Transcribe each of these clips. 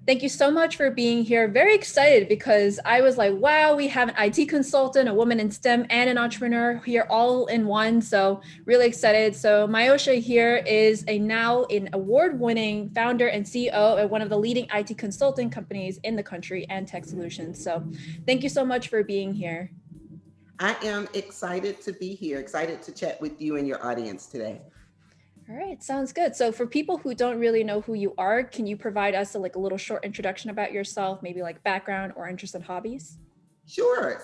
Thank you so much for being here. Very excited because I was like, wow, we have an IT consultant, a woman in STEM, and an entrepreneur here all in one. So really excited. So Myoshia here is now an award-winning founder and CEO at one of the leading IT consulting companies in the country, AndTech Solutions. So thank you so much for being here. I am excited to be here, excited to chat with you and your audience today. All right, sounds good. So for people who don't really know who you are, can you provide us a little short introduction about yourself, maybe like background or interests and hobbies? Sure.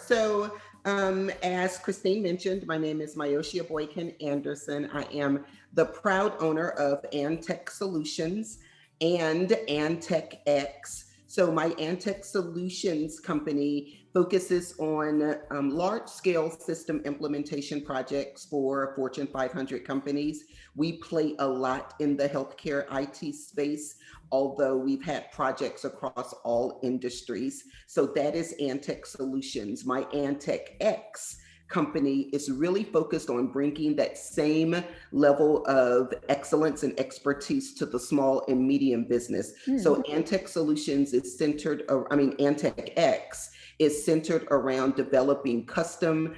As Christine mentioned, my name is Myoshia Boykin-Anderson. I am the proud owner of AndTech Solutions and AndTech X. So, my AndTech Solutions company focuses on large-scale system implementation projects for Fortune 500 companies. We play a lot in the healthcare IT space, although we've had projects across all industries. So that is AndTech Solutions. My AndTech X company is really focused on bringing that same level of excellence and expertise to the small and medium business. So AndTech Solutions is AndTech X is centered around developing custom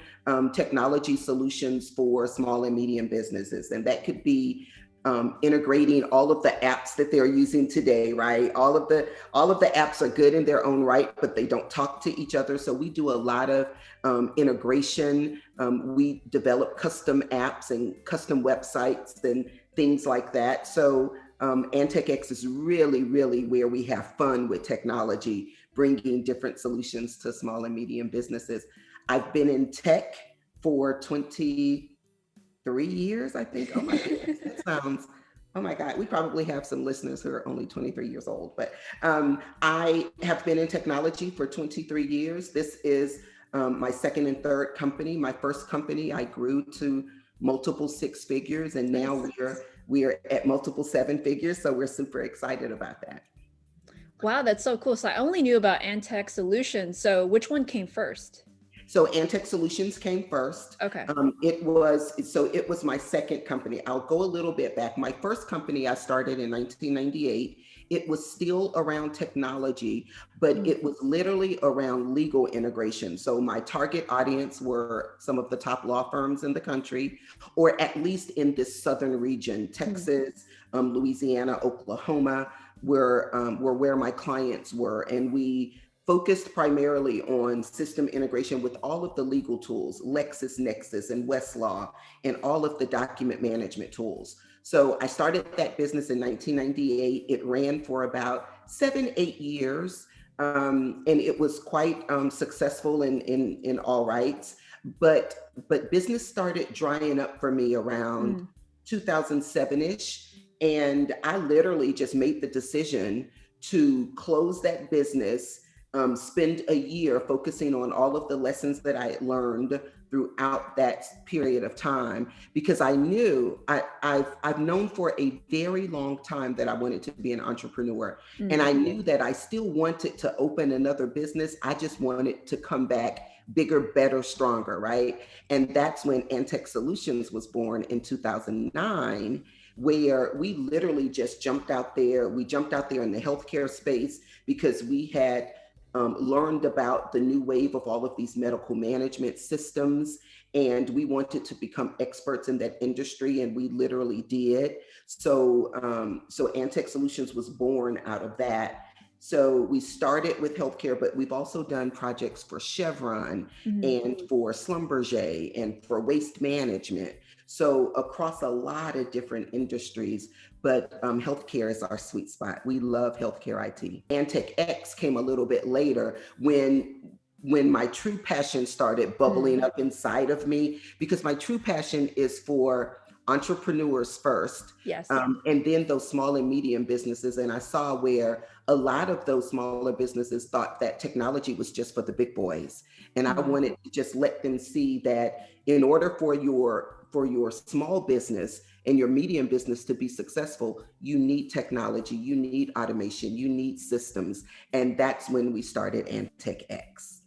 technology solutions for small and medium businesses. And that could be integrating all of the apps that they're using today, right? All of the apps are good in their own right, but they don't talk to each other. So we do a lot of integration. We develop custom apps and custom websites and things like that. So AndTech X is really, really where we have fun with technology, bringing different solutions to small and medium businesses. I've been in tech for 23 years, I think. Oh my goodness, that sounds, oh my God, we probably have some listeners who are only 23 years old, but I have been in technology for 23 years. This is my second and third company. My first company, I grew to multiple six figures, and now we're at multiple seven figures. So we're super excited about that. Wow, that's so cool. So I only knew about AndTech Solutions. So which one came first? So AndTech Solutions came first. Okay. It was my second company. I'll go a little bit back. My first company I started in 1998. It was still around technology, but it was literally around legal integration. So my target audience were some of the top law firms in the country, or at least in this southern region, Texas, Louisiana, Oklahoma, were where my clients were, and we focused primarily on system integration with all of the legal tools, LexisNexis and Westlaw, and all of the document management tools. So I started that business in 1998. It ran for about 7-8 years, and it was quite successful in all rights. But business started drying up for me around 2007-ish, and I literally just made the decision to close that business. Spend a year focusing on all of the lessons that I had learned throughout that period of time, because I knew I've known for a very long time that I wanted to be an entrepreneur. And I knew that I still wanted to open another business. I just wanted to come back bigger, better, stronger, right? And that's when AndTech Solutions was born in 2009, where we literally just jumped out there. We jumped out there in the healthcare space because we had learned about the new wave of all of these medical management systems, and we wanted to become experts in that industry, and we literally did. So AndTech Solutions was born out of that. So we started with healthcare, but we've also done projects for Chevron and for Schlumberger and for waste management. So across a lot of different industries, but healthcare is our sweet spot. We love healthcare IT. AndTech X came a little bit later when my true passion started bubbling up inside of me, because my true passion is for entrepreneurs first, Yes. And then those small and medium businesses. And I saw where a lot of those smaller businesses thought that technology was just for the big boys. And I wanted to just let them see that in order for your small business and your medium business to be successful, you need technology, you need automation, you need systems. And that's when we started AndTech X.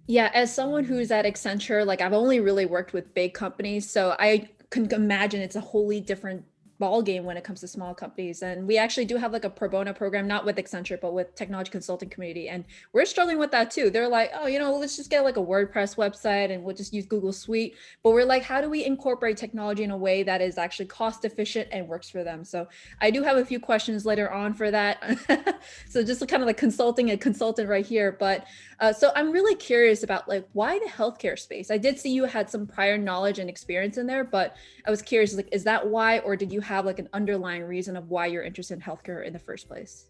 Yeah, as someone who's at Accenture, I've only really worked with big companies, so I can imagine it's a wholly different ball game when it comes to small companies. And we actually do have like a pro bono program, not with Accenture, but with technology consulting community. And we're struggling with that too. They're like, oh, let's just get like a WordPress website and we'll just use Google Suite. But we're like, how do we incorporate technology in a way that is actually cost efficient and works for them? So I do have a few questions later on for that. So just kind of like consulting a consultant right here. But so I'm really curious about like, why the healthcare space? I did see you had some prior knowledge and experience in there, but I was curious, like, is that why, or did you have like an underlying reason of why you're interested in healthcare in the first place?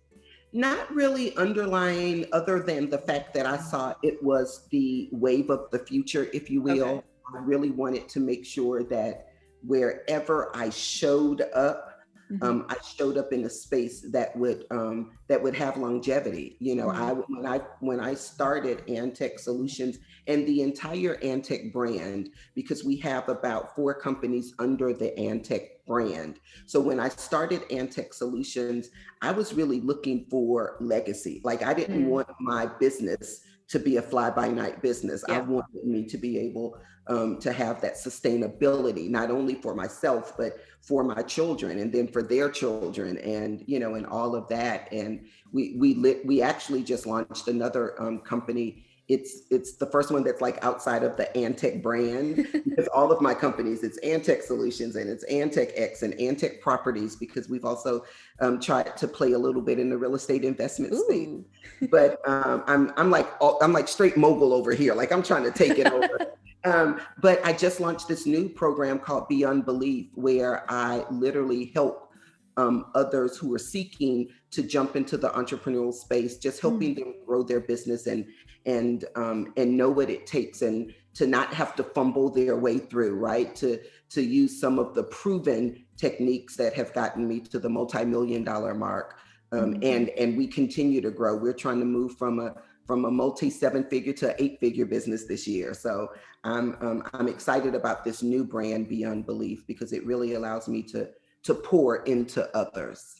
Not really underlying, other than the fact that I saw it was the wave of the future, if you will. Okay. I really wanted to make sure that wherever I showed up, I showed up in a space that would have longevity. When I started AndTech Solutions and the entire AndTech brand, because we have about 4 companies under the AndTech brand. So when I started AndTech Solutions, I was really looking for legacy. Like, I didn't want my business to be a fly-by-night business. I wanted me to be able to have that sustainability, not only for myself, but for my children, and then for their children, and and all of that. And we actually just launched another company. It's the first one that's like outside of the AndTech brand, because all of my companies, it's AndTech Solutions and it's AndTech X and AndTech Properties, because we've also tried to play a little bit in the real estate investment space. But I'm like straight mogul over here. Like, I'm trying to take it over. But I just launched this new program called Beyond Belief, where I literally help others who are seeking to jump into the entrepreneurial space, just helping them grow their business and know what it takes, and to not have to fumble their way through, right? To use some of the proven techniques that have gotten me to the multi-million-dollar mark. And we continue to grow. We're trying to move from a multi-7-figure to 8-figure business this year. So I'm excited about this new brand, Beyond Belief, because it really allows me to pour into others.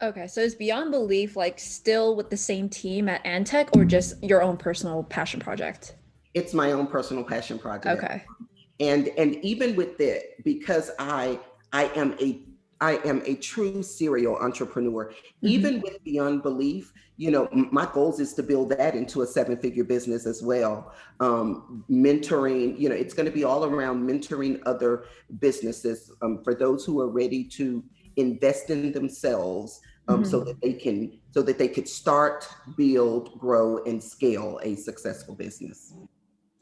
Okay, so is Beyond Belief like still with the same team at AndTech, or just your own personal passion project? It's my own personal passion project. Okay. And even with it, because I am a true serial entrepreneur. Even with Beyond Belief, my goals is to build that into a 7-figure business as well. Mentoring, it's going to be all around mentoring other businesses for those who are ready to invest in themselves, so that they could start, build, grow, and scale a successful business.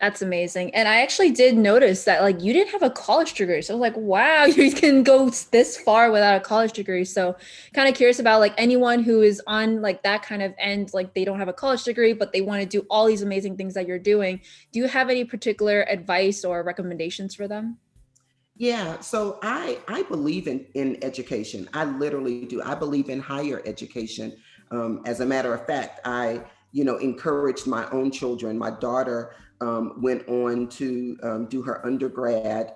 That's amazing. And I actually did notice that like you didn't have a college degree. So I was like, wow, you can go this far without a college degree. So kind of curious about like anyone who is on like that kind of end, like they don't have a college degree, but they want to do all these amazing things that you're doing. Do you have any particular advice or recommendations for them? Yeah, so I believe in education. I literally do. I believe in higher education. As a matter of fact, I encouraged my own children. My daughter went on to do her undergrad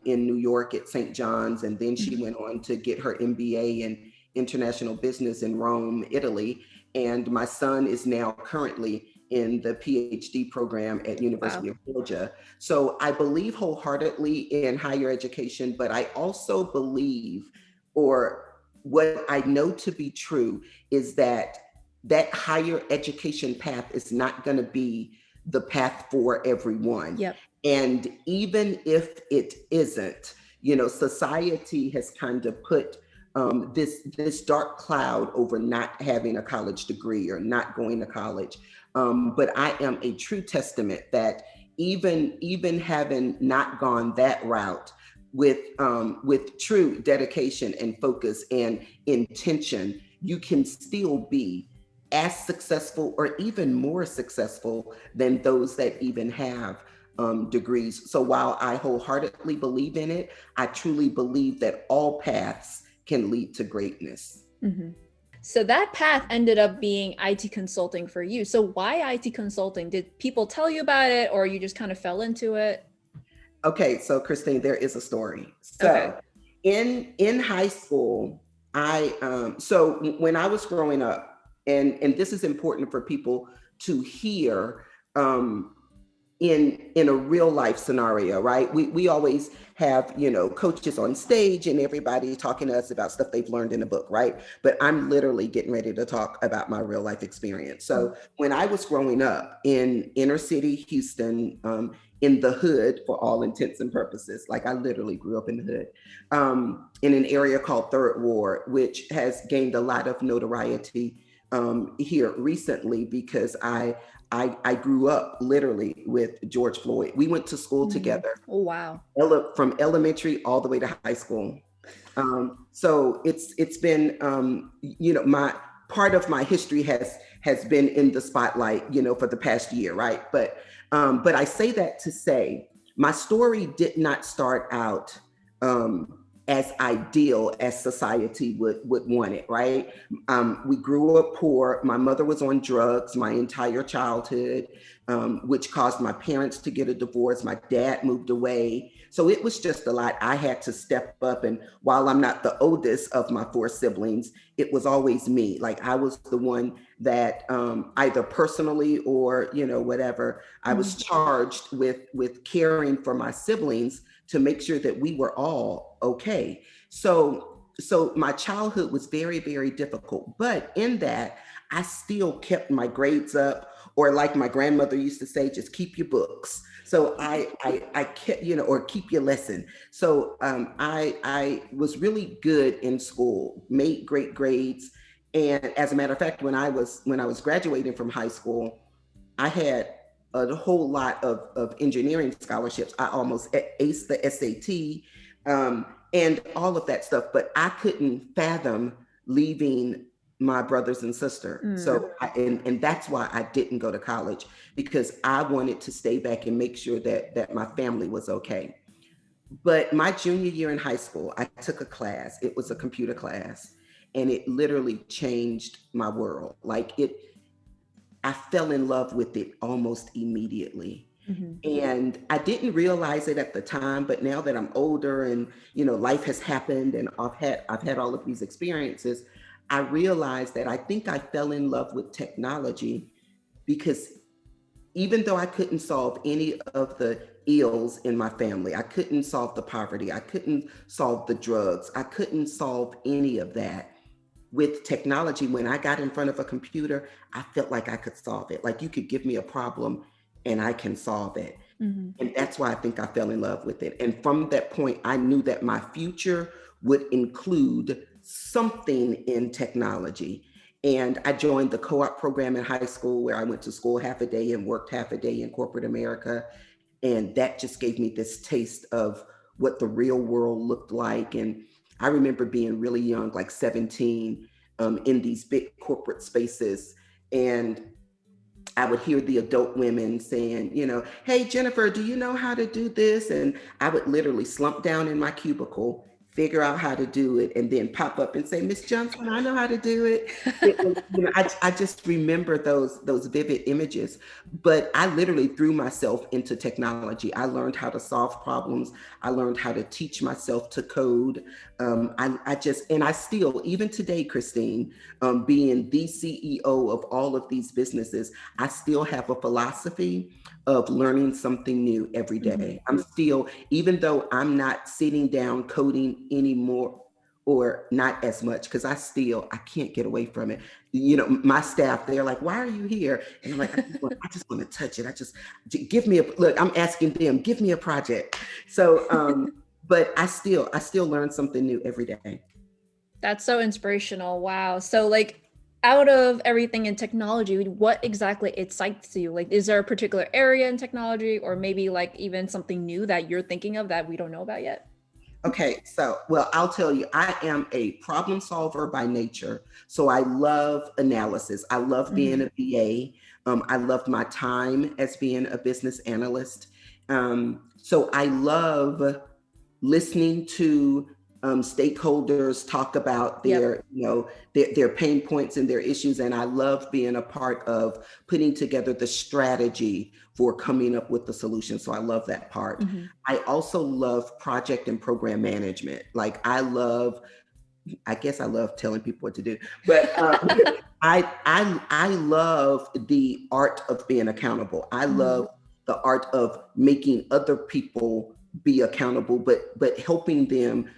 in New York at St. John's, and then she went on to get her MBA in international business in Rome, Italy. And my son is now currently in the PhD program at University of Georgia. So I believe wholeheartedly in higher education, but I also believe, or what I know to be true, is that higher education path is not going to be the path for everyone. Yep. And even if it isn't, society has kind of put this dark cloud over not having a college degree or not going to college. But I am a true testament that even having not gone that route, with true dedication and focus and intention, you can still be as successful or even more successful than those that even have degrees. So while I wholeheartedly believe in it, I truly believe that all paths can lead to greatness. So that path ended up being IT consulting for you. So why IT consulting? Did people tell you about it, or you just kind of fell into it? Okay, so Christine, there is a story. So in high school, so when I was growing up, and this is important for people to hear, in a real life scenario, right? We always have, coaches on stage and everybody talking to us about stuff they've learned in a book, right? But I'm literally getting ready to talk about my real life experience. So when I was growing up in inner city Houston, in the hood for all intents and purposes, like I literally grew up in the hood, in an area called Third Ward, which has gained a lot of notoriety here recently because I grew up literally with George Floyd. We went to school together. Oh, wow. From elementary all the way to high school. So it's been, my part of my history has been in the spotlight, for the past year, right? But I say that to say my story did not start out as ideal as society would want it, right? We grew up poor. My mother was on drugs my entire childhood, which caused my parents to get a divorce. My dad moved away. So it was just a lot. I had to step up. And while I'm not the oldest of my four siblings, it was always me. Like I was the one that either personally or, whatever, I was charged with caring for my siblings to make sure that we were all okay. So my childhood was very, very difficult. But in that, I still kept my grades up, or like my grandmother used to say, just keep your books. So I kept, or keep your lesson. So I was really good in school, made great grades. And as a matter of fact, when I was graduating from high school, I had a whole lot of engineering scholarships. I almost aced the SAT and all of that stuff, but I couldn't fathom leaving my brothers and sister. So, and that's why I didn't go to college, because I wanted to stay back and make sure that my family was okay. But my junior year in high school, I took a class. It was a computer class, and it literally changed my world. I fell in love with it almost immediately. And I didn't realize it at the time, but now that I'm older and, life has happened and I've had all of these experiences, I realized that I think I fell in love with technology because even though I couldn't solve any of the ills in my family, I couldn't solve the poverty, I couldn't solve the drugs, I couldn't solve any of that. With technology, when I got in front of a computer, I felt like I could solve it. Like you could give me a problem and I can solve it. And that's why I think I fell in love with it. And from that point, I knew that my future would include something in technology. And I joined the co-op program in high school, where I went to school half a day and worked half a day in corporate America. And that just gave me this taste of what the real world looked like. And I remember being really young, like 17, in these big corporate spaces. And I would hear the adult women saying, hey, Jennifer, do you know how to do this? And I would literally slump down in my cubicle, figure out how to do it, and then pop up and say, Miss Johnson, I know how to do it. I just remember those vivid images. But I literally threw myself into technology. I learned how to solve problems. I learned how to teach myself to code. I still, even today, Christine, being the CEO of all of these businesses, I still have a philosophy of learning something new every day. I'm still, even though I'm not sitting down coding anymore, or not as much, because I can't get away from it. My staff, they're like, why are you here? And I'm like, I just want to touch it. Give me look, I'm asking them, give me a project. So, but I still learn something new every day. That's so inspirational. Wow. So out of everything in technology, what exactly excites you? Is there a particular area in technology, or maybe even something new that you're thinking of that we don't know about yet? Okay, so, well, I'll tell you, I am a problem solver by nature. So I love analysis. I love being a VA. I loved my time as being a business analyst. So I love listening to stakeholders talk about their pain points and their issues. And I love being a part of putting together the strategy for coming up with the solution. So I love that part. I also love project and program management. I guess I love telling people what to do, but I love the art of being accountable. I love the art of making other people be accountable, but helping them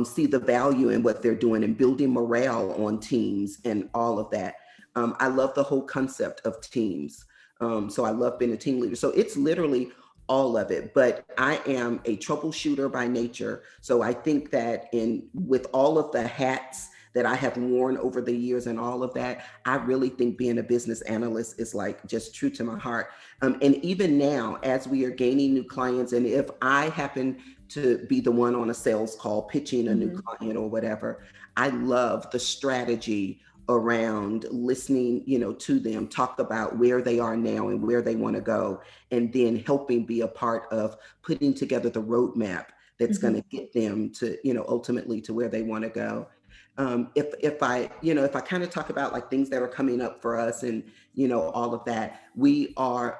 see the value in what they're doing and building morale on teams and all of that. I love the whole concept of teams. So I love being a team leader. So it's literally all of it, but I am a troubleshooter by nature. So I think that with all of the hats that I have worn over the years and all of that, I really think being a business analyst is like just true to my heart. And even now, as we are gaining new clients, and if I happen to be the one on a sales call pitching a new client or whatever, I love the strategy around listening, to them talk about where they are now and where they want to go, and then helping be a part of putting together the roadmap that's going to get them to, ultimately to where they want to go. If I kind of talk about like things that are coming up for us and, all of that, we are,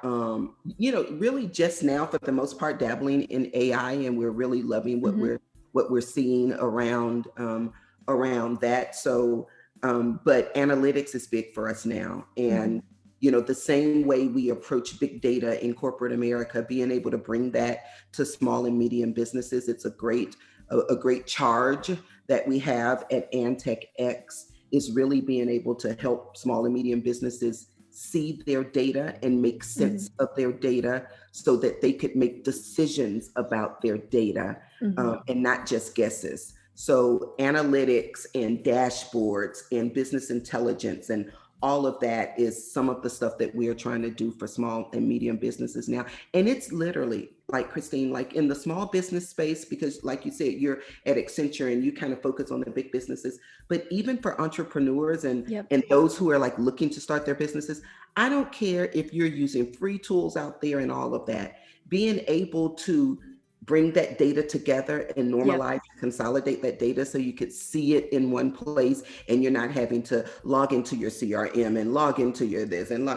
really just now for the most part dabbling in AI, and we're really loving what we're seeing around that. So, but analytics is big for us now. And, the same way we approach big data in corporate America, being able to bring that to small and medium businesses, it's a great charge that we have at AndTech X, is really being able to help small and medium businesses see their data and make sense of their data so that they could make decisions about their data, and not just guesses. So analytics and dashboards and business intelligence and all of that is some of the stuff that we are trying to do for small and medium businesses now. And it's literally like, Christine, like in the small business space, because like you said, you're at Accenture and you kind of focus on the big businesses, but even for entrepreneurs and those who are like looking to start their businesses, I don't care if you're using free tools out there and all of that, being able to bring that data together and normalize, consolidate that data so you could see it in one place, and you're not having to log into your CRM and log into your this and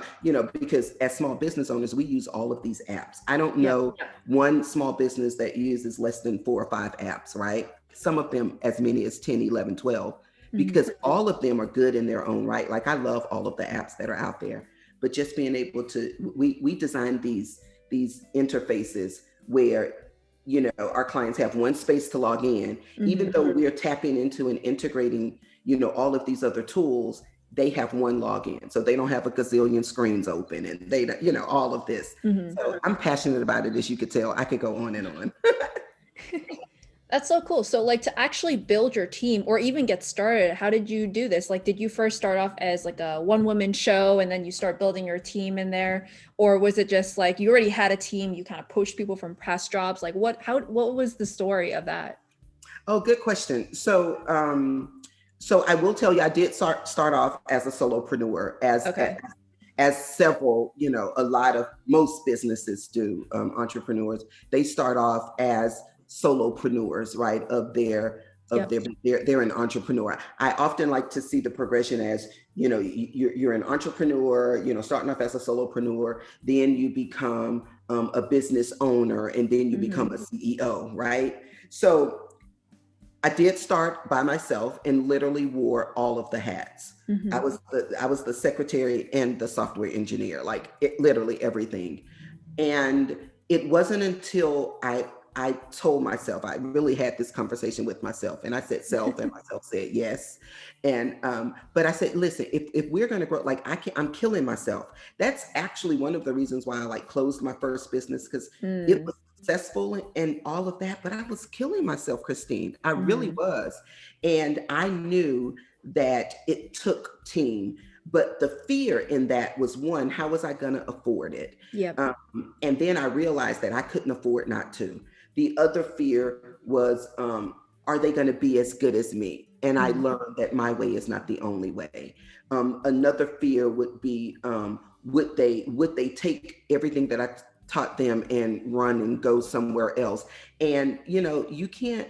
because as small business owners, we use all of these apps. I don't know one small business that uses less than 4 or 5 apps, right? Some of them as many as 10, 11, 12, because all of them are good in their own right. Like I love all of the apps that are out there, but just being able to, we designed these interfaces where our clients have one space to log in, even though we're tapping into and integrating, all of these other tools, they have one login. So they don't have a gazillion screens open and they, all of this. So I'm passionate about it, as you could tell. I could go on and on. That's so cool. So like to actually build your team or even get started, how did you do this? Like, did you first start off as like a one woman show and then you start building your team in there? Or was it just like you already had a team, you kind of poached people from past jobs? Like what was the story of that? Oh, good question. So I will tell you, I did start off as a solopreneur, as several, most businesses do, entrepreneurs, they start off as solopreneurs, right? They're an entrepreneur. I often like to see the progression as, you're an entrepreneur, starting off as a solopreneur, then you become a business owner, and then you become a CEO, right? So I did start by myself and literally wore all of the hats. I was the secretary and the software engineer, like literally everything. And it wasn't until I told myself, I really had this conversation with myself, and I said self, and myself said yes. And but I said, listen, if we're going to grow, like I'm killing myself. That's actually one of the reasons why I like closed my first business, because it was successful and all of that, but I was killing myself, Christine. I really was. And I knew that it took team. But the fear in that was, one, how was I going to afford it? And then I realized that I couldn't afford not to. The other fear was, are they going to be as good as me? And I learned that my way is not the only way. Another fear would be, would they take everything that I taught them and run and go somewhere else? And you can't.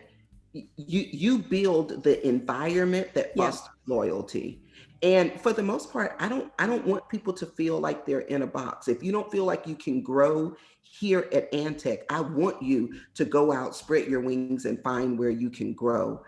You build the environment that fosters loyalty. And for the most part, I don't want people to feel like they're in a box. If you don't feel like you can grow here at AndTech, I want you to go out, spread your wings, and find where you can grow.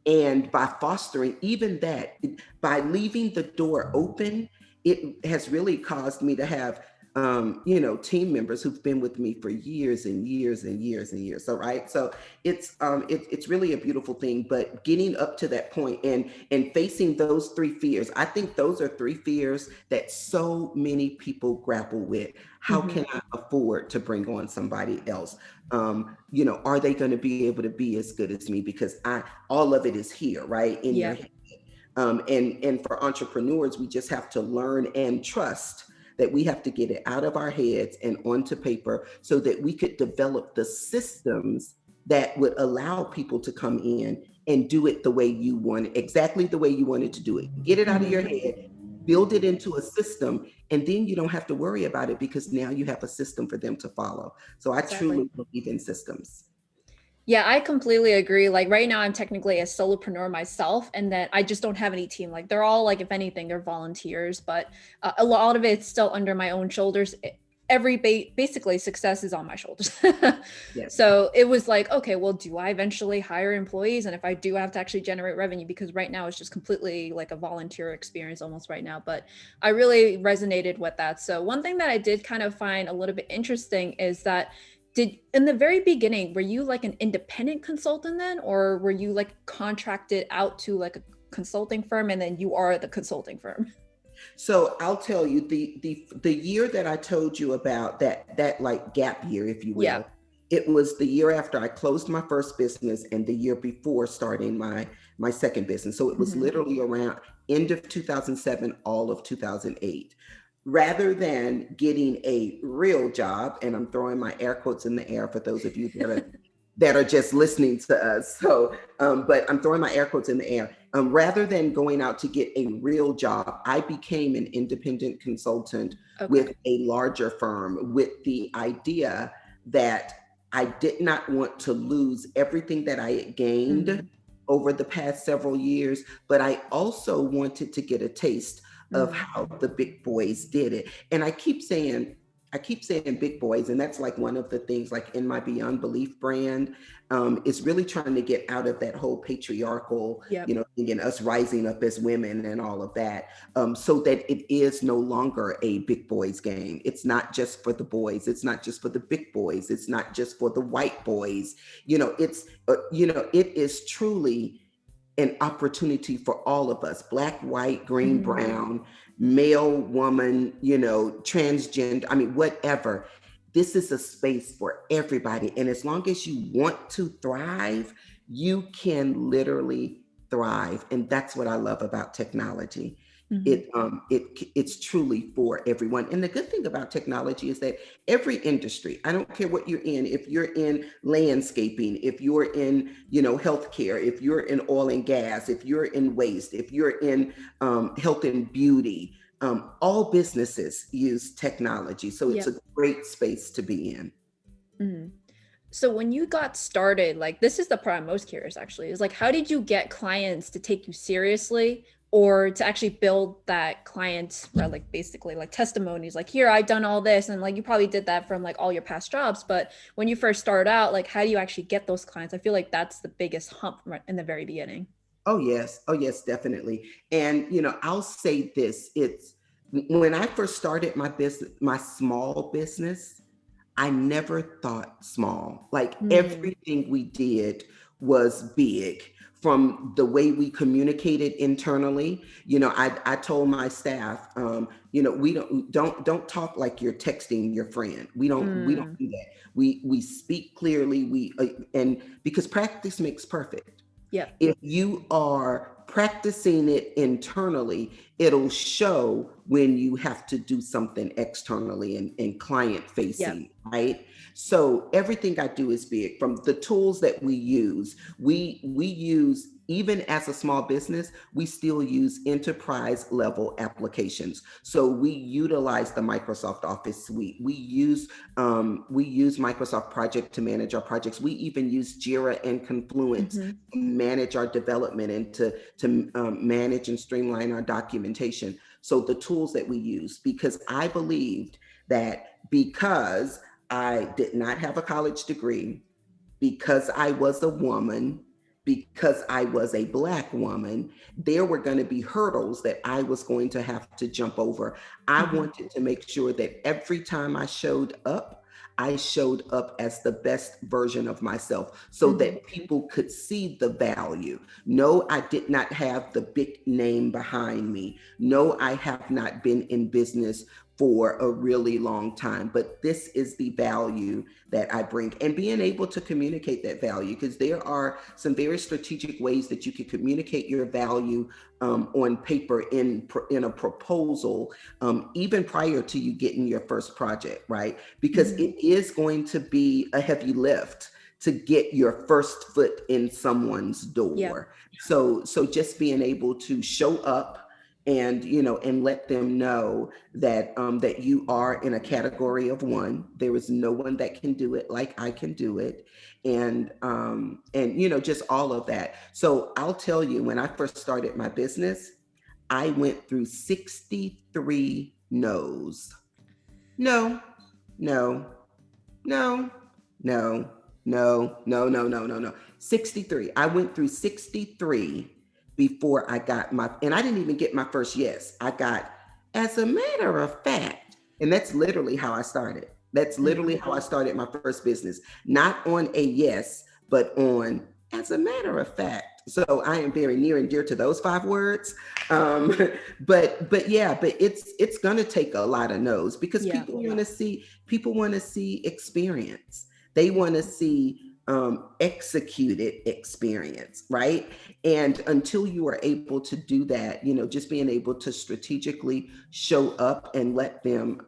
And by fostering even that, by leaving the door open, it has really caused me to have team members who've been with me for years and years and years and years. So, right. So it's really a beautiful thing, but getting up to that point and facing those three fears, I think those are three fears that so many people grapple with. How Mhm. can I afford to bring on somebody else? Are they going to be able to be as good as me? Because all of it is here, right, in your Yeah, head. And for entrepreneurs, we just have to learn and trust that we have to get it out of our heads and onto paper so that we could develop the systems that would allow people to come in and do it the way you want it, exactly the way you wanted to do it. Get it out of your Mhm. head, build it into a system, and then you don't have to worry about it because now you have a system for them to follow. So I Exactly. truly believe in systems. Yeah, I completely agree. Like right now, I'm technically a solopreneur myself, and that I just don't have any team. Like they're all like, if anything, they're volunteers, but a lot of it's still under my own shoulders. Every basically success is on my shoulders. Yes. So it was like, okay, well, do I eventually hire employees? And if I do, I have to actually generate revenue, because right now it's just completely like a volunteer experience almost right now. But I really resonated with that. So one thing that I did kind of find a little bit interesting is that, did in the very beginning, were you like an independent consultant then, or were you like contracted out to like a consulting firm and then you are the consulting firm? So I'll tell you the year that I told you about, that like gap year, if you Yeah. will, it was the year after I closed my first business and the year before starting my second business. So it was Mhm. literally around end of 2007, all of 2008. Rather than getting a real job, and I'm throwing my air quotes in the air for those of you that are just listening to us. So, but I'm throwing my air quotes in the air. Rather than going out to get a real job, I became an independent consultant with Okay. a larger firm with the idea that I did not want to lose everything that I had gained Mhm. over the past several years, but I also wanted to get a taste of Mhm. how the big boys did it. And I keep saying big boys, and that's like one of the things, like in my Beyond Belief brand, is really trying to get out of that whole patriarchal, Yep. thing, and us rising up as women and all of that, so that it is no longer a big boys game. It's not just for the boys. It's not just for the big boys. It's not just for the white boys. It is truly an opportunity for all of us, black, white, green, Mhm. brown, male, woman, transgender, I mean, whatever. This is a space for everybody. And as long as you want to thrive, you can literally thrive. And that's what I love about technology. Mhm. It's truly for everyone. And the good thing about technology is that every industry, I don't care what you're in, if you're in landscaping, if you're in, healthcare, if you're in oil and gas, if you're in waste, if you're in health and beauty, all businesses use technology. So it's Yep. a great space to be in. Mhm. So when you got started, like this is the part I'm most curious actually, is like how did you get clients to take you seriously, or to actually build that client, or like basically like testimonies, like here I've done all this, and like you probably did that from like all your past jobs, but when you first started out, like how do you actually get those clients? I feel like that's the biggest hump right in the very beginning. Oh yes, oh yes, definitely. And I'll say this: it's when I first started my business, my small business, I never thought small. Like Mm, everything we did was big, from the way we communicated internally. I told my staff, we don't talk like you're texting your friend. We don't mm, do that. We speak clearly. And because practice makes perfect. yep, If you are practicing it internally, it'll show when you have to do something externally and client yep, facing, right? So everything I do is big. From the tools that we use, even as a small business, we still use enterprise level applications. So we utilize the Microsoft Office suite. We use Microsoft Project to manage our projects. We even use Jira and Confluence hmm, to manage our development and to manage and streamline our documentation. So the tools that we use, because I believed that because I did not have a college degree, because I was a woman, because I was a Black woman, there were going to be hurdles that I was going to have to jump over. I wanted to make sure that every time I showed up as the best version of myself so that people could see the value. No, I did not have the big name behind me. No, I have not been in business for a really long time, but this is the value that I bring, and being able to communicate that value, because there are some very strategic ways that you can communicate your value on paper in a proposal, even prior to you getting your first project, right? Because it is going to be a heavy lift to get your first foot in someone's door. So just being able to show up and and let them know that that you are in a category of one. There is no one that can do it like I can do it, and just all of that. So I'll tell you, when I first started my business, I went through 63 no's. No, no, no, no, no, no, no, no, no, no. 63. I went through 63 before I got and I didn't even get my first yes. I got, as a matter of fact, and that's literally how I started. That's literally how I started my first business. Not on a yes, but on, as a matter of fact. So I am very near and dear to those 5 words. But it's gonna take a lot of no's, because people want to see experience. They want to see executed experience, right? And until you are able to do that, just being able to strategically show up and let them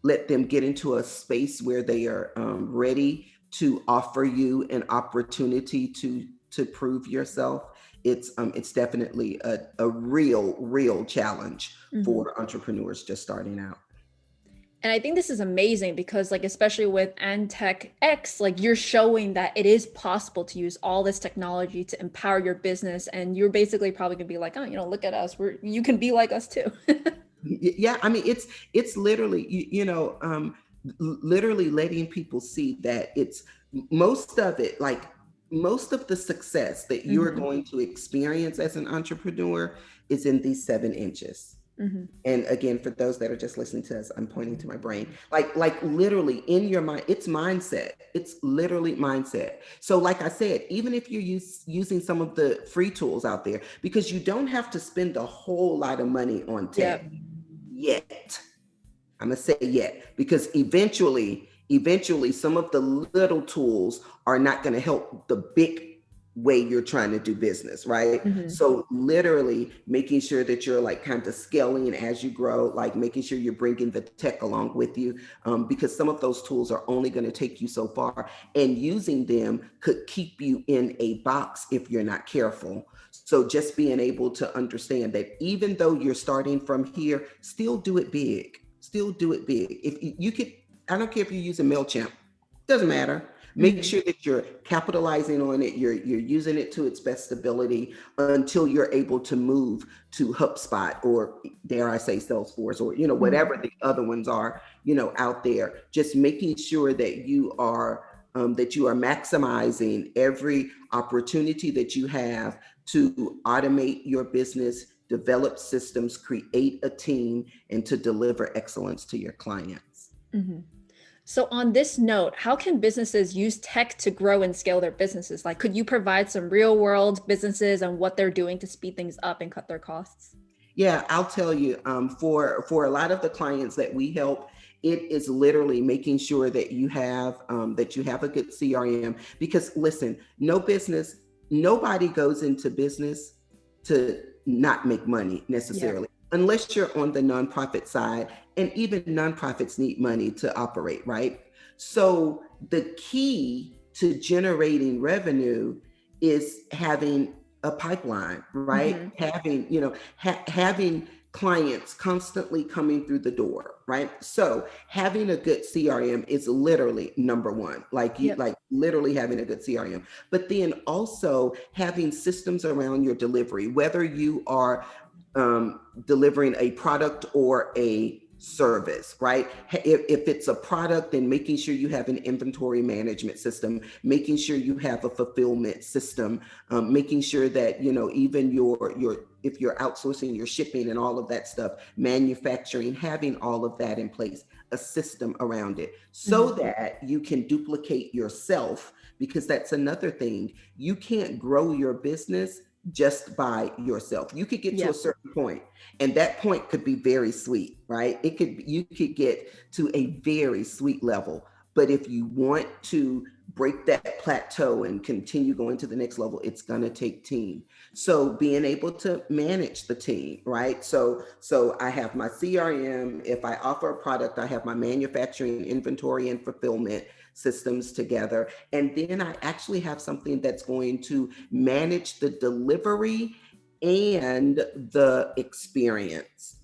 get into a space where they are ready to offer you an opportunity to prove yourself. It's definitely a real challenge for entrepreneurs just starting out. And I think this is amazing because, like, especially with AndTech X, like, you're showing that it is possible to use all this technology to empower your business. And you're basically probably gonna be like, oh, look at us. You can be like us too. Yeah. I mean, it's literally, literally letting people see that it's most of it, like most of the success that you're going to experience as an entrepreneur is in these 7 inches. And again, for those that are just listening to us, I'm pointing to my brain, like literally in your mind, it's mindset. It's literally mindset. So like I said, even if you're using some of the free tools out there, because you don't have to spend a whole lot of money on tech yet. I'm gonna say yet, because eventually some of the little tools are not going to help the big way you're trying to do business, right? So literally making sure that you're like kind of scaling as you grow, like making sure you're bringing the tech along with you, because some of those tools are only going to take you so far, and using them could keep you in a box if you're not careful. So just being able to understand that even though you're starting from here, still do it big. Still do it big. If you could, I don't care if you're using MailChimp, doesn't matter. Make sure that you're capitalizing on it, you're using it to its best ability until you're able to move to HubSpot, or dare I say Salesforce, or whatever the other ones are, out there. Just making sure that you are maximizing every opportunity that you have to automate your business, develop systems, create a team, and to deliver excellence to your clients. So on this note, how can businesses use tech to grow and scale their businesses? Like, could you provide some real world businesses and what they're doing to speed things up and cut their costs? Yeah, I'll tell you, for a lot of the clients that we help, it is literally making sure that you have a good CRM, because listen, nobody goes into business to not make money necessarily. Unless you're on the nonprofit side, and even nonprofits need money to operate, right? So the key to generating revenue is having a pipeline, right? Having clients constantly coming through the door, right? So having a good CRM is literally number one, like literally having a good CRM, but then also having systems around your delivery, whether you are delivering a product or a service, right? If it's a product, then making sure you have an inventory management system, making sure you have a fulfillment system, making sure that, you know, even your if you're outsourcing your shipping and all of that stuff, manufacturing, having all of that in place, a system around it, so that you can duplicate yourself, because that's another thing. You can't grow your business just by yourself. You could get to a Yep. certain point, and that point could be very sweet, right? You could get to a very sweet level. But if you want to break that plateau and continue going to the next level, it's going to take team. So being able to manage the team, right? So I have my CRM. If I offer a product, I have my manufacturing, inventory, and fulfillment systems together. And then I actually have something that's going to manage the delivery and the experience.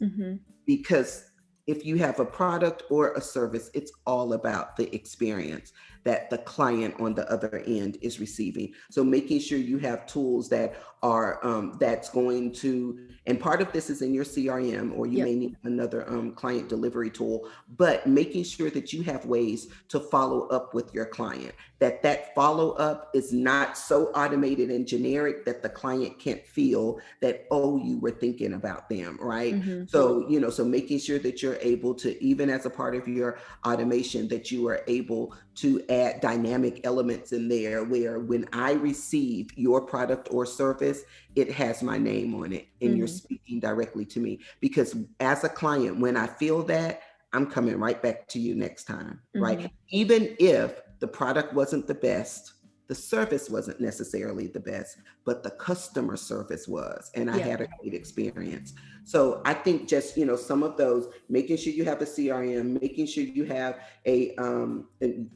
Because if you have a product or a service, it's all about the experience that the client on the other end is receiving. So making sure you have tools that are that's going to, and part of this is in your CRM, or you may need another client delivery tool, but making sure that you have ways to follow up with your client, that follow up is not so automated and generic that the client can't feel that, oh, you were thinking about them, right? So, you know, so making sure that you're able to, even as a part of your automation, that you are able to add dynamic elements in there where when I receive your product or service, it has my name on it and you're speaking directly to me. Because as a client, when I feel that, I'm coming right back to you next time, right? Even if the product wasn't the best, the service wasn't necessarily the best, but the customer service was, and I had a great experience. So I think just, you know, some of those, making sure you have a CRM, making sure you have a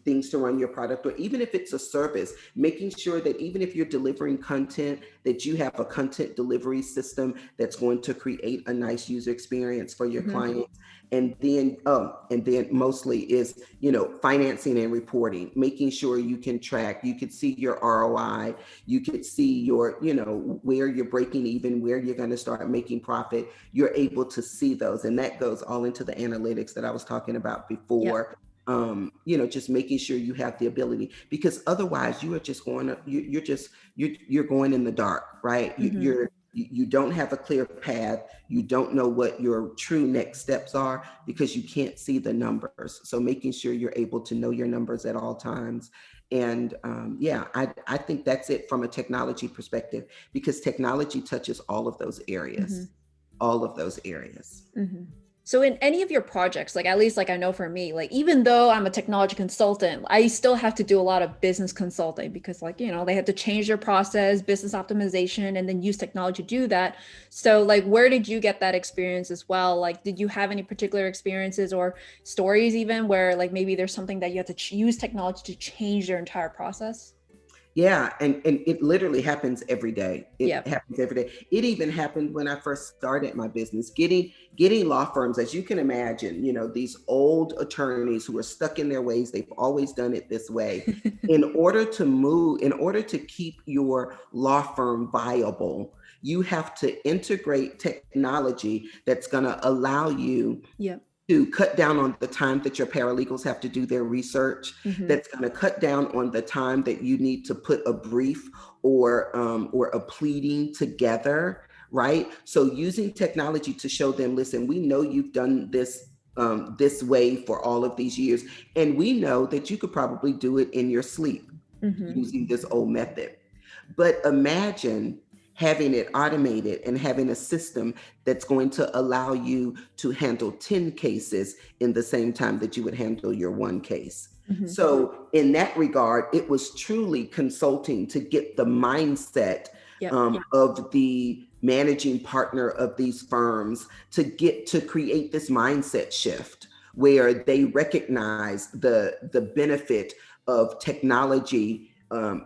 things to run your product, or even if it's a service, making sure that even if you're delivering content, that you have a content delivery system that's going to create a nice user experience for your clients. And then mostly is, you know, financing and reporting, making sure you can track, you could see your ROI, you could see your, you know, where you're breaking even, where you're going to start making profit. You're able to see those. And that goes all into the analytics that I was talking about before. You know, just making sure you have the ability, because otherwise you are just going, you're going in the dark, right? You don't have a clear path. You don't know what your true next steps are because you can't see the numbers. So making sure you're able to know your numbers at all times. And I think that's it from a technology perspective, because technology touches all of those areas, all of those areas. So in any of your projects, like at least like I know for me, like even though I'm a technology consultant, I still have to do a lot of business consulting because like, you know, they have to change their process, business optimization, and then use technology to do that. So like, where did you get that experience as well? Like, did you have any particular experiences or stories even where like maybe there's something that you have to use technology to change your entire process? Yeah, and it literally happens every day. It happens every day. It even happened when I first started my business, getting law firms, as you can imagine, you know, these old attorneys who are stuck in their ways, they've always done it this way. In order to keep your law firm viable, you have to integrate technology that's going to allow you to cut down on the time that your paralegals have to do their research. That's going to cut down on the time that you need to put a brief or a pleading together, right? So using technology to show them, listen, we know you've done this this way for all of these years, and we know that you could probably do it in your sleep using this old method. But imagine having it automated and having a system that's going to allow you to handle 10 cases in the same time that you would handle your one case. So in that regard, it was truly consulting to get the mindset of the managing partner of these firms to create this mindset shift where they recognize the benefit of technology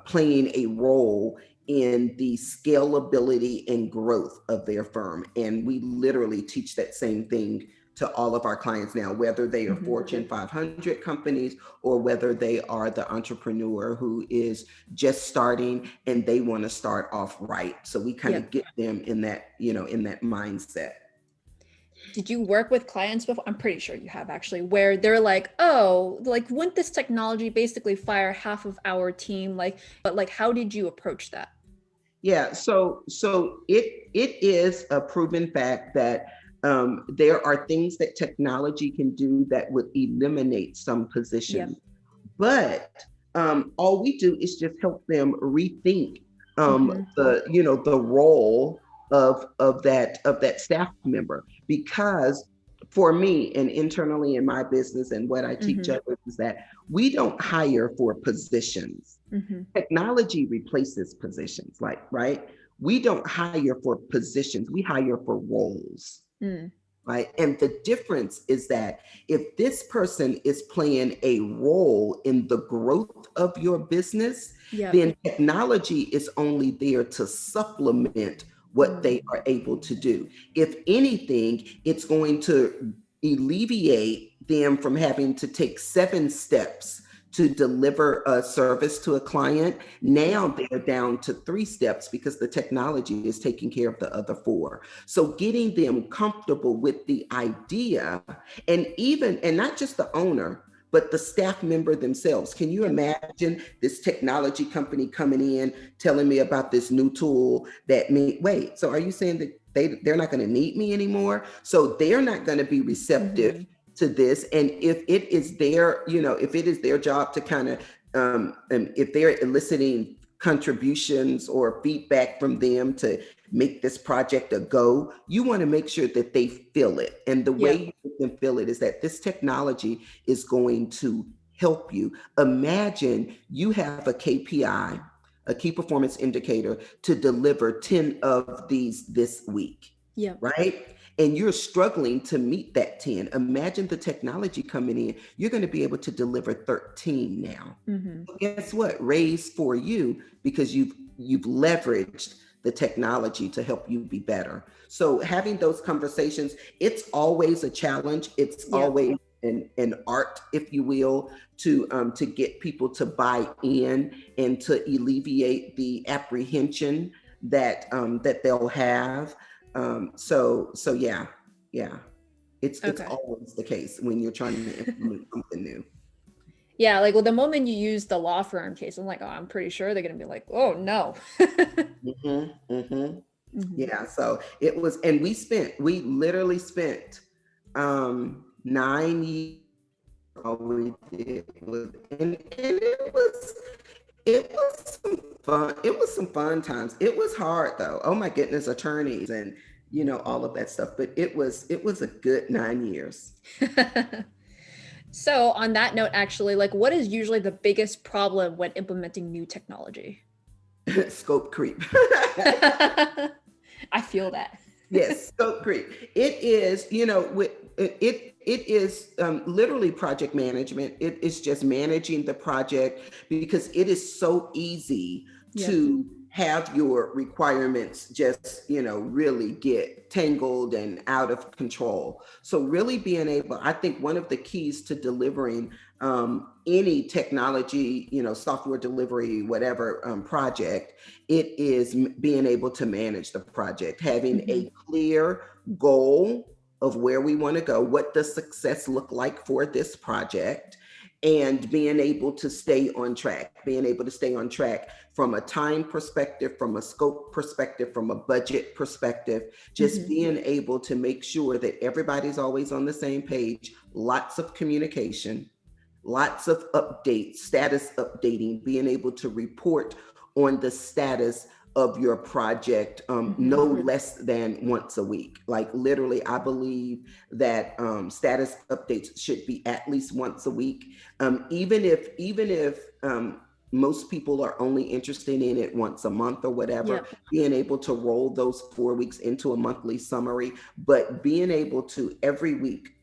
playing a role in the scalability and growth of their firm. And we literally teach that same thing to all of our clients now, whether they are Fortune 500 companies or whether they are the entrepreneur who is just starting and they want to start off right. So we kind of get them in that, you know, in that mindset. Did you work with clients before? I'm pretty sure you have actually, where they're like, oh, like wouldn't this technology basically fire half of our team? Like, but like, how did you approach that? Yeah, so it is a proven fact that there are things that technology can do that would eliminate some Yep. positions, but all we do is just help them rethink Mm-hmm. the role of that staff member. Because for me and internally in my business and what I teach Mm-hmm. others is that we don't hire for positions. Mm-hmm. Technology replaces positions, like, right? We don't hire for positions, we hire for roles, Mm. right? And the difference is that if this person is playing a role in the growth of your business, Yep. then technology is only there to supplement what Mm. they are able to do. If anything, it's going to alleviate them from having to take 7 steps to deliver a service to a client. Now they're down to 3 steps because the technology is taking care of the other 4. So getting them comfortable with the idea, and not just the owner, but the staff member themselves. Can you Yep. imagine this technology company coming in telling me about this new tool that me wait, so are you saying that they're not going to need me anymore? So they're not going to be receptive Mm-hmm. to this. And if it is their job to kind of and if they're eliciting contributions or feedback from them to make this project a go, you want to make sure that they feel it. And the way Yep. you make them feel it is that this technology is going to help you. Imagine you have a KPI, a key performance indicator, to deliver 10 of these this week, Yep. right? And you're struggling to meet that 10. Imagine the technology coming in. You're going to be able to deliver 13 now. Mm-hmm. Guess what? Raise for you because you've leveraged the technology to help you be better. So having those conversations, it's always a challenge. It's Yep. always an art, if you will, to get people to buy in and to alleviate the apprehension that they'll have. So yeah, yeah. It's Okay. always the case when you're trying to implement something new. Yeah, like well, the moment you use the law firm case, I'm like, oh, I'm pretty sure they're gonna be like, oh no. Mm-hmm, mm-hmm. Mm-hmm. Yeah, so it was, and we literally spent 9 years. All we did was, and it was some fun. It was some fun times. It was hard though. Oh my goodness, attorneys and all of that stuff. But it was a good 9 years. So on that note, actually, like what is usually the biggest problem when implementing new technology? Scope creep. I feel that. Yes, scope creep. It is, it is literally project management. It is just managing the project because it is so easy Yep. to have your requirements just, really get tangled and out of control. So really being able, I think one of the keys to delivering any technology, software delivery, whatever project, it is being able to manage the project, having Mm-hmm. a clear goal of where we want to go, what does success look like for this project, and being able to stay on track, from a time perspective, from a scope perspective, from a budget perspective, just Mm-hmm. being able to make sure that everybody's always on the same page, lots of communication, lots of updates, status updating, being able to report on the status of your project Mm-hmm. no less than once a week. Like literally, I believe that status updates should be at least once a week. Even if most people are only interested in it once a month or whatever, Yep. being able to roll those 4 weeks into a monthly summary, but being able to every week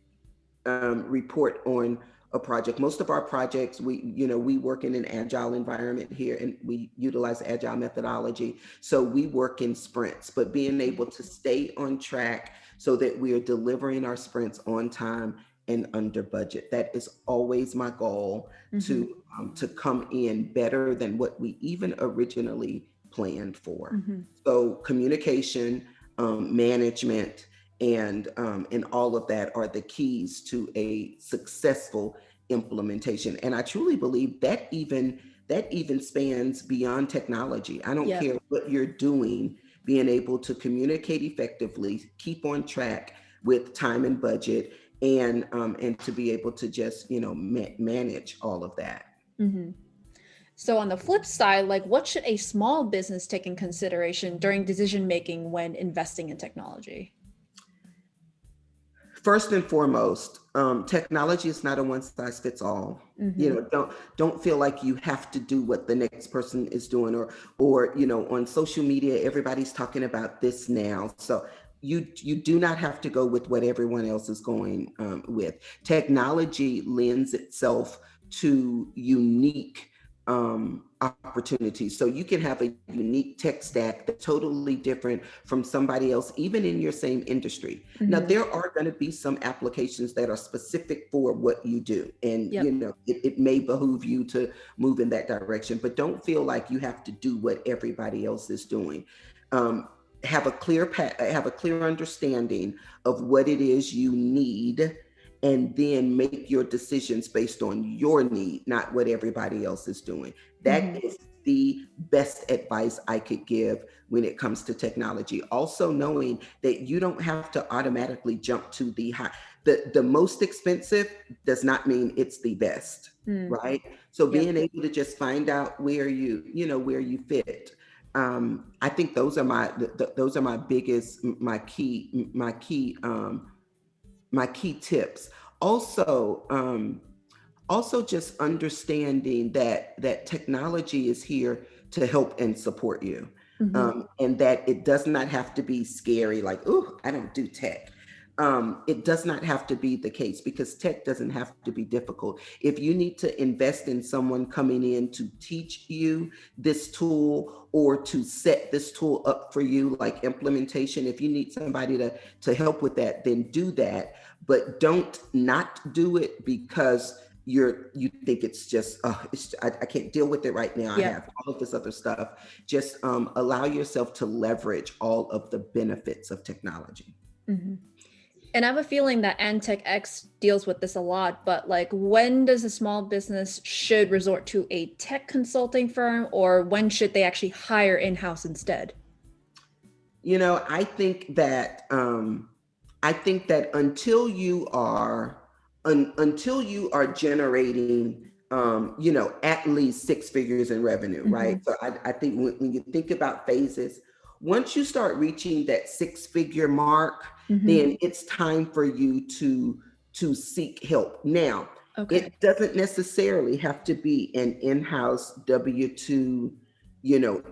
report on a project. Most of our projects, we work in an agile environment here and we utilize agile methodology. So we work in sprints, but being able to stay on track so that we are delivering our sprints on time and under budget. That is always my goal, Mm-hmm. to come in better than what we even originally planned for. Mm-hmm. So communication, management, and all of that are the keys to a successful implementation. And I truly believe that even spans beyond technology. I don't Yep. care what you're doing, being able to communicate effectively, keep on track with time and budget, and to be able to just manage all of that. Hmm. So on the flip side, like what should a small business take in consideration during decision making when investing in technology? First and foremost, technology is not a one size fits all. Hmm. Don't feel like you have to do what the next person is doing, or on social media everybody's talking about this now. So you do not have to go with what everyone else is going with. Technology lends itself to unique opportunities. So you can have a unique tech stack that's totally different from somebody else, even in your same industry. Now, Hmm. there are going to be some applications that are specific for what you do. And, Yep. it may behoove you to move in that direction, but don't feel like you have to do what everybody else is doing. Um, have a clear understanding of what it is you need, and then make your decisions based on your need, not what everybody else is doing. Hmm. That is the best advice I could give when it comes to technology. Also knowing that you don't have to automatically jump to the high. The most expensive does not mean it's the best, Mm. right? So Yep. being able to just find out where you fit. I think those are my biggest, my key tips. Also, also just understanding that technology is here to help and support you, Hmm. and that it does not have to be scary. Like, oh, I don't do tech. It does not have to be the case, because tech doesn't have to be difficult. If you need to invest in someone coming in to teach you this tool, or to set this tool up for you, like implementation, if you need somebody to help with that, then do that. But don't not do it because you think it's just I can't deal with it right now. I Yep. have all of this other stuff. Just allow yourself to leverage all of the benefits of technology. Hmm. And I have a feeling that AndTech X deals with this a lot, but like when does a small business should resort to a tech consulting firm, or when should they actually hire in-house instead? I think that until you are generating at least six figures in revenue, right? Hmm. So I think when you think about phases, once you start reaching that six-figure mark, Hmm. then it's time for you to seek help. Now, Okay. it doesn't necessarily have to be an in-house W-2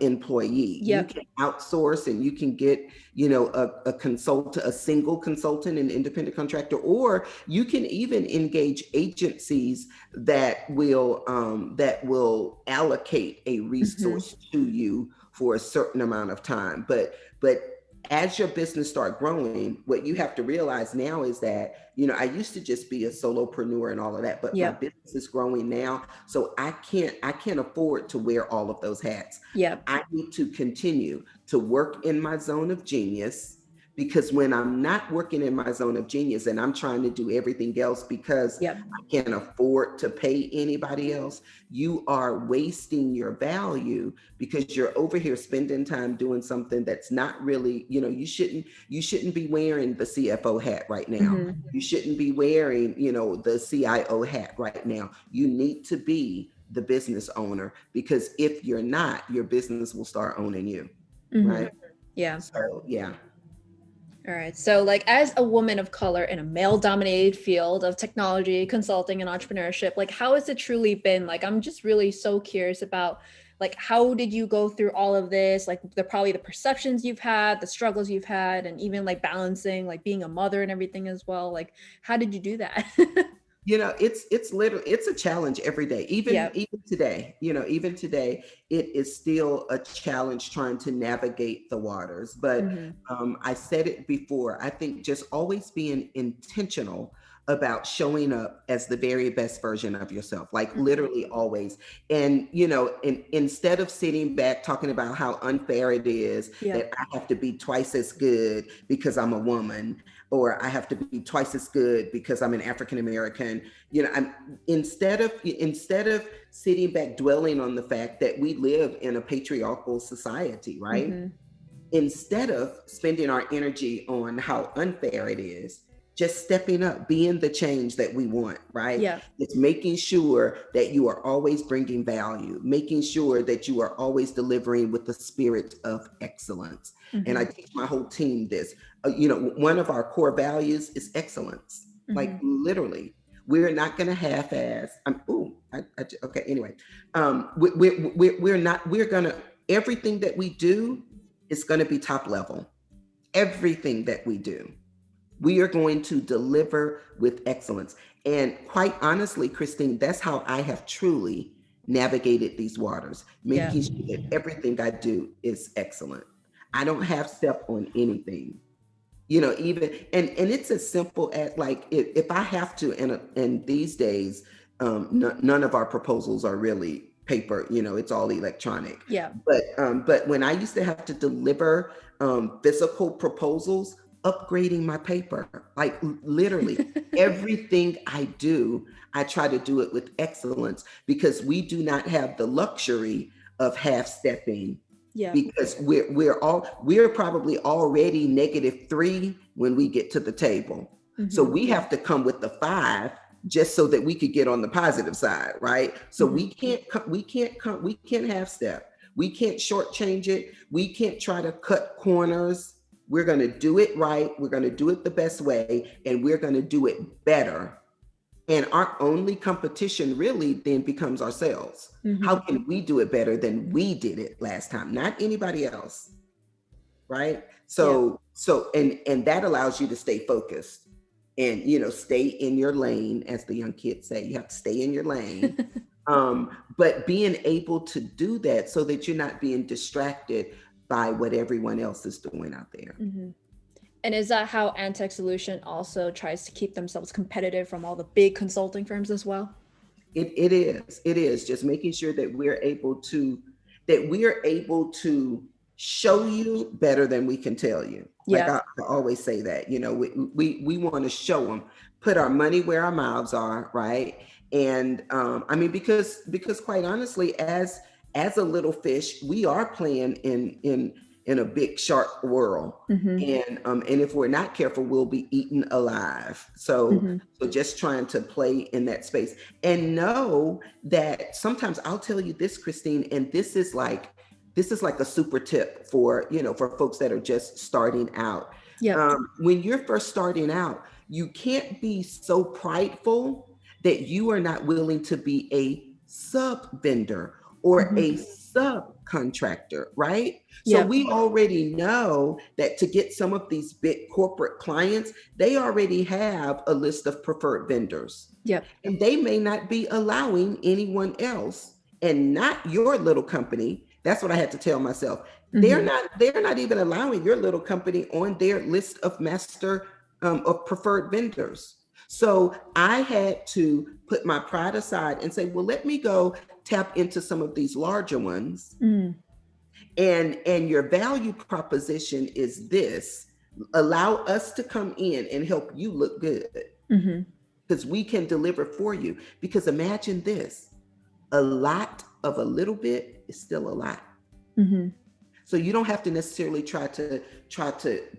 employee. You Yep. can outsource, and you can get a consultant, a single consultant, an independent contractor, or you can even engage agencies that will allocate a Hmm. resource to you for a certain amount of time. But as your business start growing, what you have to realize now is that I used to just be a solopreneur and all of that, but my Yep. business is growing now, so I can't afford to wear all of those hats. Yep. I need to continue to work in my zone of genius, because when I'm not working in my zone of genius and I'm trying to do everything else because Yep. I can't afford to pay anybody else, you are wasting your value, because you're over here spending time doing something that's not really, you shouldn't be wearing the CFO hat right now. Hmm. You shouldn't be wearing, the CIO hat right now. You need to be the business owner, because if you're not, your business will start owning you, Hmm. right? Yeah. So, yeah. All right. So, like, as a woman of color in a male dominated field of technology, consulting, and entrepreneurship, like, how has it truly been? Like, I'm just really so curious about, like, how did you go through all of this? Like, probably the perceptions you've had, the struggles you've had, and even like balancing, like, being a mother and everything as well. Like, how did you do that? It's a challenge every day. even Yeah. even today, even today, it is still a challenge trying to navigate the waters. But Hmm. I said it before, I think just always being intentional about showing up as the very best version of yourself, like literally always. And instead of sitting back talking about how unfair it is Yep. that I have to be twice as good because I'm a woman, or I have to be twice as good because I'm an African American. Instead of sitting back dwelling on the fact that we live in a patriarchal society, right? Mm-hmm. Instead of spending our energy on how unfair it is, just stepping up, being the change that we want, right? Yeah. It's making sure that you are always bringing value, making sure that you are always delivering with the spirit of excellence. And I teach my whole team this. One of our core values is excellence. Like literally, we're not going to half-ass. Okay. Anyway, we're not. We're gonna, everything that we do is going to be top level. Everything that we do, we are going to deliver with excellence. And quite honestly, Christine, that's how I have truly navigated these waters, making sure that everything I do is excellent. I don't half step on anything. Even and it's as simple as, like, if I have to, and these days, none of our proposals are really paper, it's all electronic. Yeah. But when I used to have to deliver physical proposals, upgrading my paper, like literally everything I do, I try to do it with excellence, because we do not have the luxury of half stepping. Yeah. Because we're probably already -3 when we get to the table. So we have to come with the 5 just so that we could get on the positive side, right? So we can't half step. We can't shortchange it. We can't try to cut corners. We're going to do it right. We're going to do it the best way, and we're going to do it better. And our only competition really then becomes ourselves. How can we do it better than we did it last time? Not anybody else, right? So and that allows you to stay focused and, stay in your lane, as the young kids say. You have to stay in your lane. But being able to do that so that you're not being distracted by what everyone else is doing out there. And is that how AndTech Solution also tries to keep themselves competitive from all the big consulting firms as well? It is just making sure that we're able to show you better than we can tell you. Like I always say that, we want to show them, put our money where our mouths are, right? And because quite honestly, as a little fish, we are playing in a big shark world. And if we're not careful, we'll be eaten alive. So just trying to play in that space, and know that sometimes, I'll tell you this, Christine, and this is like a super tip for folks that are just starting out. When you're first starting out, you can't be so prideful that you are not willing to be a sub vendor or a subcontractor, right? So we already know that to get some of these big corporate clients, they already have a list of preferred vendors. And they may not be allowing anyone else, and not your little company. That's what I had to tell myself. They're not even allowing your little company on their list of master of preferred vendors. So I had to put my pride aside and say, well, let me go tap into some of these larger ones. And your value proposition is this: allow us to come in and help you look good, because we can deliver for you. Because imagine this, a lot of a little bit is still a lot. So you don't have to necessarily try to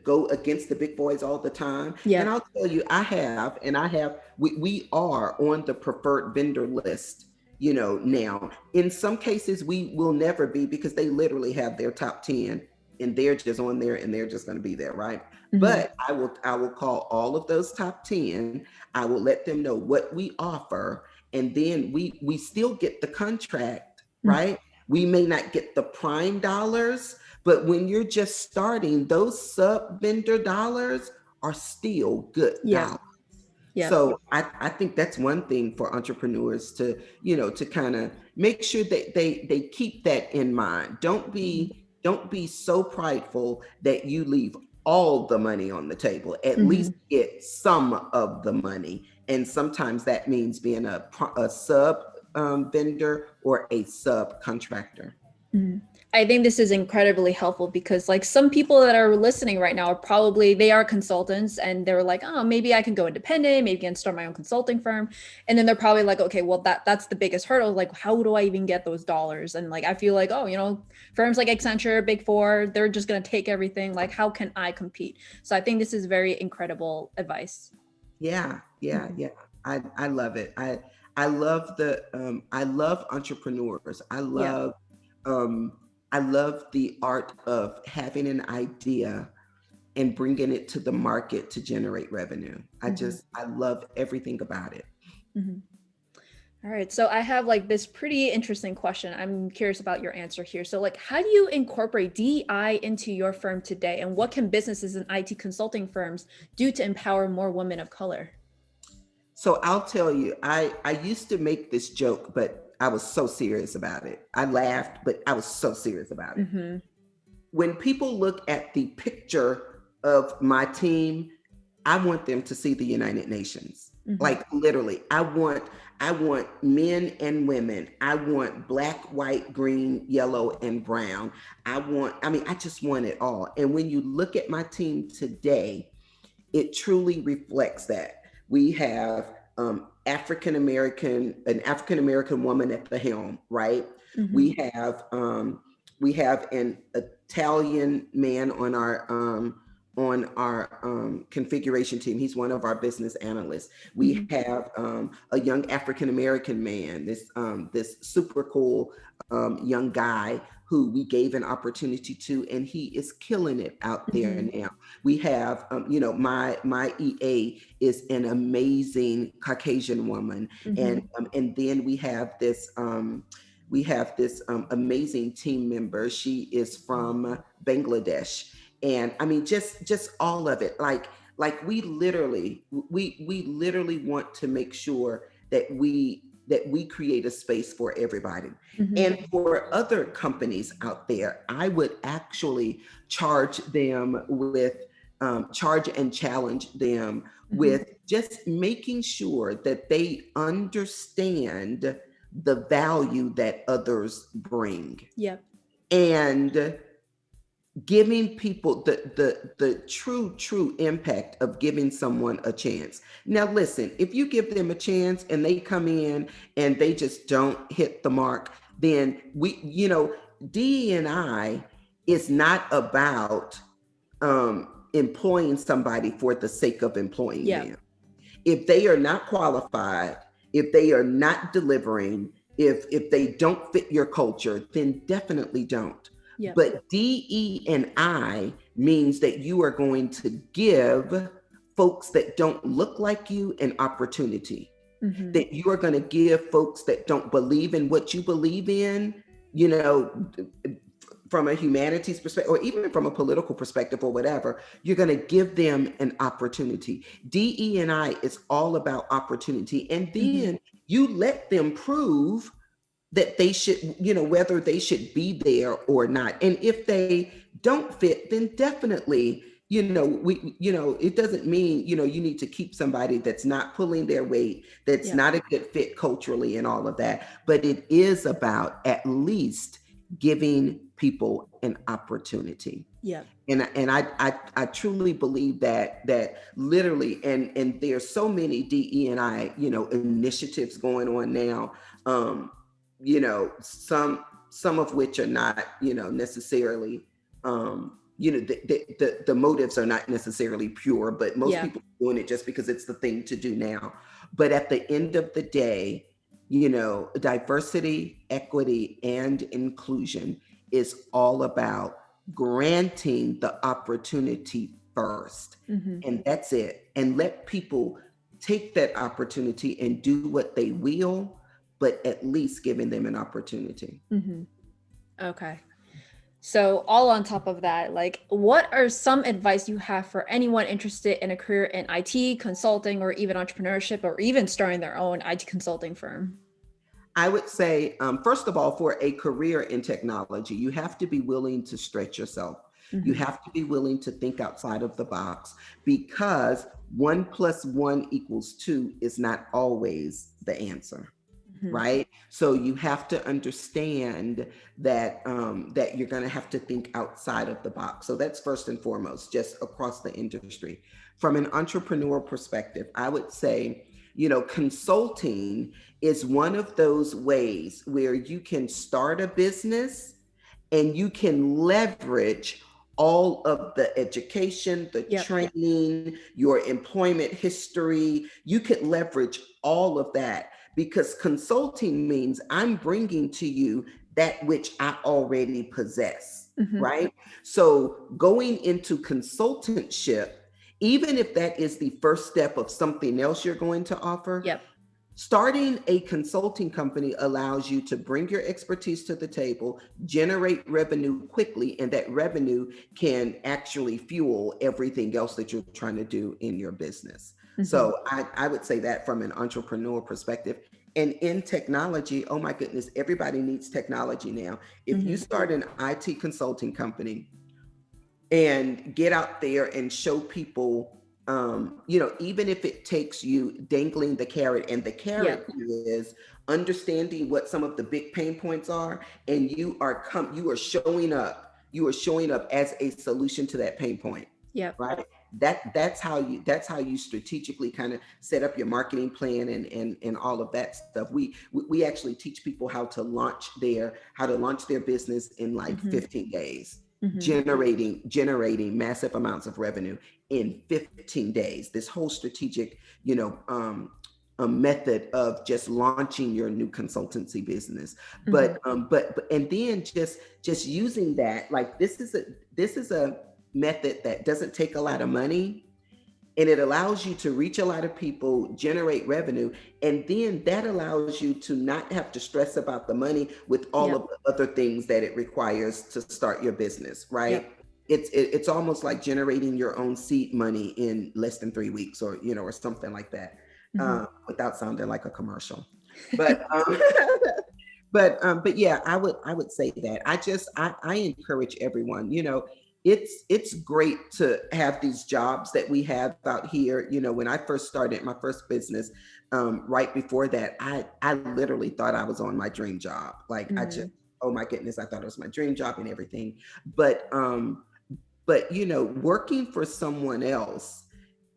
go against the big boys all the time. And I'll tell you, we are on the preferred vendor list, now. In some cases, we will never be, because they literally have their top 10 and they're just on there and they're just going to be there, right? But I will call all of those top 10. I will let them know what we offer, and then we still get the contract, right? We may not get the prime dollars, but when you're just starting, those sub vendor dollars are still good dollars. So I think that's one thing for entrepreneurs to kind of make sure that they keep that in mind. Don't be so prideful that you leave all the money on the table. At least get some of the money. And sometimes that means being a sub vendor or a subcontractor. I think this is incredibly helpful because like some people that are listening right now are probably they are consultants and they're like, oh, maybe I can go independent, maybe I can start my own consulting firm. And then they're probably like, okay, well that's the biggest hurdle. Like, how do I even get those dollars? And like I feel like, oh, firms like Accenture, Big Four, they're just gonna take everything. Like, how can I compete? So I think this is very incredible advice. Yeah, yeah, Mhm. yeah. I love it. I love I love entrepreneurs. Yeah. Um I love the art of having an idea and bringing it to the market to generate revenue. Mhm. I love everything about it. Mhm. All right. So I have like this pretty interesting question. I'm curious about your answer here. So like how do you incorporate DEI into your firm today? And what can businesses and IT consulting firms do to empower more women of color? So I'll tell you, I used to make this joke, but I was so serious about it. I laughed, but I was so serious about it. Mm-hmm. When people look at the picture of my team, I want them to see the United Nations. Mm-hmm. Like literally, I want men and women. I want black, white, green, yellow, and brown. I just want it all. And when you look at my team today, it truly reflects that. We have an African American woman at the helm, right? Mm-hmm. We have we have an Italian man on our configuration team. He's one of our business analysts. We Mm-hmm. have a young African American man, this super cool young guy who we gave an opportunity to, and he is killing it out there Mm-hmm. now. We have, my EA is an amazing Caucasian woman, Mm-hmm. and then we have this amazing team member. She is from Bangladesh, and I mean, just all of it. Like we literally want to make sure that we create a space for everybody. Mm-hmm. And for other companies out there, I would actually charge and challenge them Mm-hmm. with just making sure that they understand the value that others bring, Yep. and giving people the true impact of giving someone a chance. Now listen, if you give them a chance and they come in and they just don't hit the mark, then DE&I is not about employing somebody for the sake of employing Yep. them. If they are not qualified, if they are not delivering, if they don't fit your culture, then definitely don't. Yep. But DE&I means that you are going to give folks that don't look like you an opportunity. Mm-hmm. That you are going to give folks that don't believe in what you believe in, you know, from a humanities perspective, or even from a political perspective or whatever, you're going to give them an opportunity. DE&I is all about opportunity. And Mm-hmm. then you let them prove that they should, whether they should be there or not. And if they don't fit, then definitely, it doesn't mean, you need to keep somebody that's not pulling their weight, that's Yep. not a good fit culturally and all of that. But it is about at least giving people an opportunity. Yep. And I truly believe that literally, and there's so many DE&I, initiatives going on now. Some of which are not, necessarily, the motives are not necessarily pure, but most Yeah. people are doing it just because it's the thing to do now. But at the end of the day, diversity, equity, and inclusion is all about granting the opportunity first. Mm-hmm. And that's it. And let people take that opportunity and do what they will, but at least giving them an opportunity. Mm-hmm. Okay. So all on top of that, like what are some advice you have for anyone interested in a career in IT, consulting, or even entrepreneurship, or even starting their own IT consulting firm? I would say, first of all, for a career in technology, you have to be willing to stretch yourself. You Mm-hmm. have to be willing to think outside of the box, because 1 + 1 = 2 is not always the answer. right? So you have to understand that that you're going to have to think outside of the box. So that's first and foremost, just across the industry. From an entrepreneur perspective, I would say, consulting is one of those ways where you can start a business and you can leverage all of the education, the Yep. training, your employment history. You could leverage all of that because consulting means I'm bringing to you that which I already possess, right? So going into consultantship, even if that is the first step of something else you're going to offer, Yep. starting a consulting company allows you to bring your expertise to the table, generate revenue quickly, and that revenue can actually fuel everything else that you're trying to do in your business. So I would say that from an entrepreneur perspective. And in technology, oh my goodness, everybody needs technology now. If you start an IT consulting company and get out there and show people, even if it takes you dangling the carrot, and the carrot is understanding what some of the big pain points are, and you are showing up as a solution to that pain point. Yep. Right. That's how you strategically kind of set up your marketing plan and all of that stuff. We actually teach people how to launch their business in like 15 days. Generating massive amounts of revenue in 15 days. This whole strategic, a method of just launching your new consultancy business. But and then just using that, like this is a method that doesn't take a lot of money, and it allows you to reach a lot of people, generate revenue, and then that allows you to not have to stress about the money with all of the other things that it requires to start your business, right? It's almost like generating your own seed money in less than 3 weeks, or or something like that, without sounding like a commercial. But but yeah, I would say that I encourage everyone, it's great to have these jobs that we have out here. When I first started my first business, right before that, I literally thought I was on my dream job. Like I just, oh my goodness, I thought it was my dream job and everything. But working for someone else,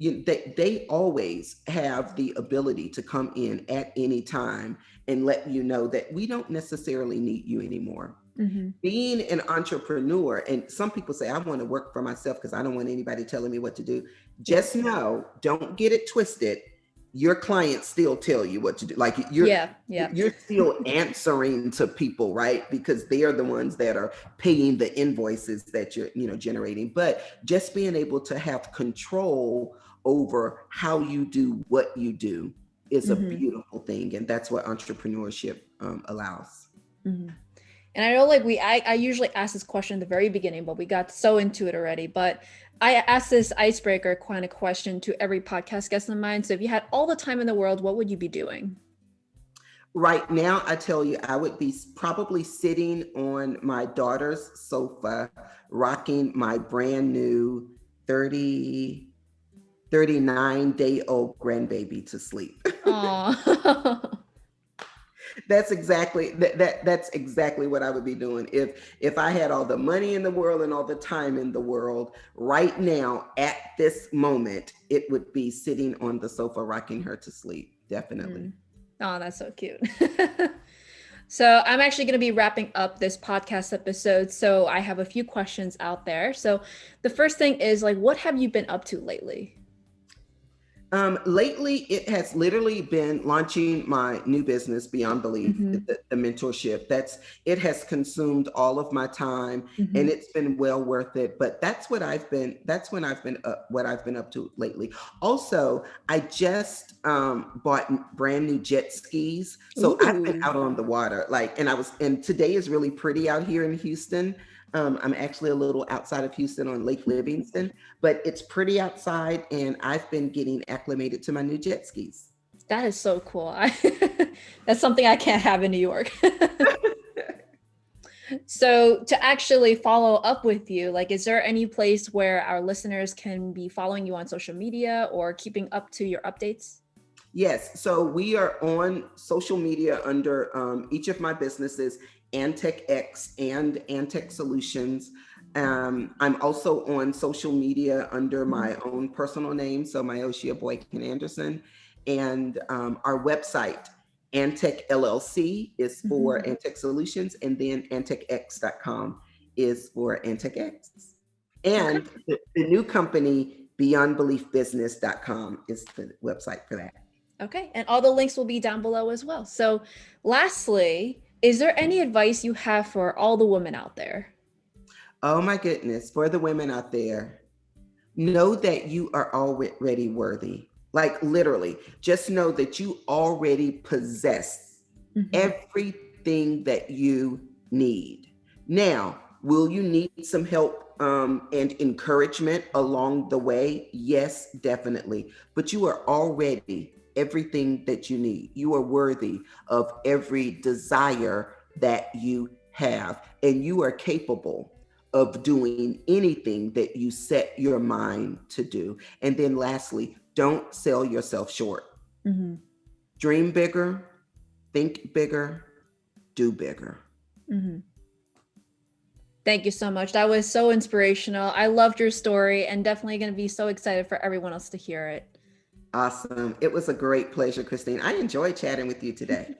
they always have the ability to come in at any time and let you know that we don't necessarily need you anymore. Being an entrepreneur, and some people say, I want to work for myself because I don't want anybody telling me what to do. Just know, don't get it twisted. Your clients still tell you what to do. Like you're still answering to people, right? Because they are the ones that are paying the invoices that you're, generating. But just being able to have control over how you do what you do is a beautiful thing. And that's what entrepreneurship allows. And I know, like I usually ask this question at the very beginning, but we got so into it already. But I ask this icebreaker kind of question to every podcast guest of mine. So if you had all the time in the world, what would you be doing? Right now, I tell you, I would be probably sitting on my daughter's sofa, rocking my brand new 39-day-old grandbaby to sleep. Aww. That's exactly what I would be doing if I had all the money in the world and all the time in the world. Right now, at this moment, it would be sitting on the sofa rocking her to sleep. Definitely. Oh, that's so cute. So I'm actually going to be wrapping up this podcast episode. So I have a few questions out there. So the first thing is, like, what have you been up to lately? Lately, it has literally been launching my new business, Beyond Belief, the mentorship. It has consumed all of my time, and it's been well worth it. But that's what I've been up to lately. Also, I just bought brand new jet skis, so I've been out on the water. And today is really pretty out here in Houston. I'm actually a little outside of Houston on Lake Livingston, but it's pretty outside, and I've been getting acclimated to my new jet skis. That is so cool. That's something I can't have in New York. So to actually follow up with you, like, is there any place where our listeners can be following you on social media or keeping up to your updates? Yes. So we are on social media under each of my businesses, AndTech X and AndTech Solutions. I'm also on social media under Mhm. my own personal name, so Myoshia Boykin-Anderson. And our website, AndTech LLC, is for Mhm. AndTech Solutions, and then AndTechX.com is for AndTech X. And Okay. the new company, BeyondBeliefBusiness.com, is the website for that. Okay. And all the links will be down below as well. So, lastly, is there any advice you have for all the women out there? Oh my goodness, for the women out there, know that you are already worthy. Like literally, just know that you already possess Mhm. everything that you need. Now, will you need some help and encouragement along the way? Yes, definitely. But you are already everything that you need. You are worthy of every desire that you have, and you are capable of doing anything that you set your mind to do. And then lastly, don't sell yourself short. Mhm. Dream bigger, think bigger, do bigger. Mhm. Thank you so much. That was so inspirational. I loved your story and definitely going to be so excited for everyone else to hear it. Awesome. It was a great pleasure, Christine. I enjoyed chatting with you today.